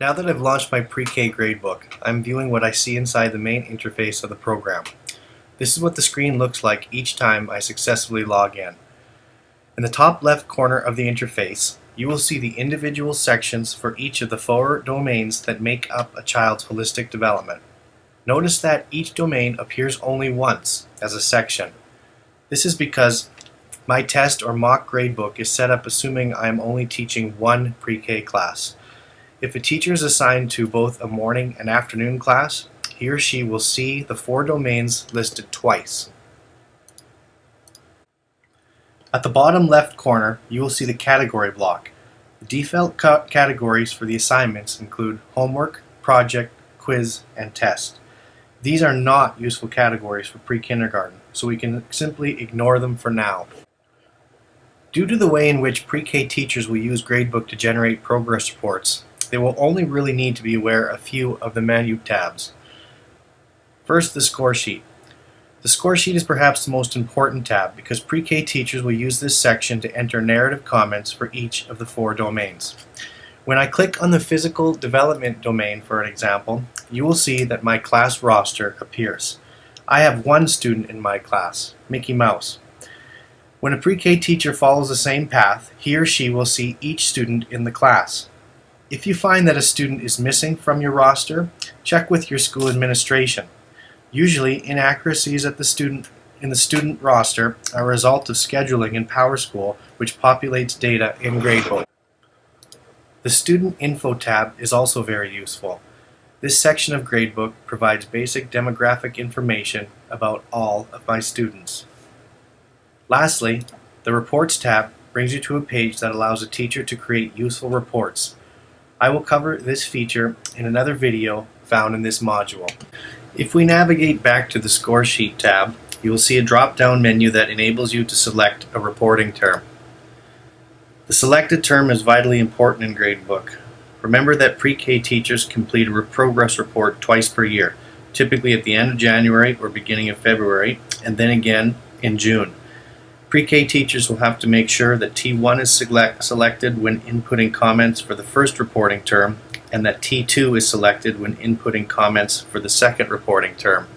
Now that I've launched my Pre-K Gradebook, I'm viewing what I see inside the main interface of the program. This is what the screen looks like each time I successfully log in. In the top left corner of the interface, you will see the individual sections for each of the 4 domains that make up a child's holistic development. Notice that each domain appears only once as a section. This is because my test or mock gradebook is set up assuming I am only teaching one pre-K class. If a teacher is assigned to both a morning and afternoon class, he or she will see the 4 domains listed twice. At the bottom left corner, you will see the category block. The default categories for the assignments include homework, project, quiz, and test. These are not useful categories for pre-kindergarten, so we can simply ignore them for now. Due to the way in which pre-K teachers will use Gradebook to generate progress reports, they will only really need to be aware of a few of the menu tabs. First, the score sheet. The score sheet is perhaps the most important tab because pre-K teachers will use this section to enter narrative comments for each of the 4 domains. When I click on the physical development domain, for an example, you will see that my class roster appears. I have 1 student in my class, Mickey Mouse. When a pre-K teacher follows the same path, he or she will see each student in the class. If you find that a student is missing from your roster, check with your school administration. Usually, inaccuracies in the student roster are a result of scheduling in PowerSchool, which populates data in Gradebook. The Student Info tab is also very useful. This section of Gradebook provides basic demographic information about all of my students. Lastly, the Reports tab brings you to a page that allows a teacher to create useful reports. I will cover this feature in another video found in this module. If we navigate back to the Score Sheet tab, you will see a drop-down menu that enables you to select a reporting term. The selected term is vitally important in Gradebook. Remember that pre-K teachers complete a progress report twice per year, typically at the end of January or beginning of February, and then again in June. Pre-K teachers will have to make sure that T1 is selected when inputting comments for the first reporting term, and that T2 is selected when inputting comments for the second reporting term.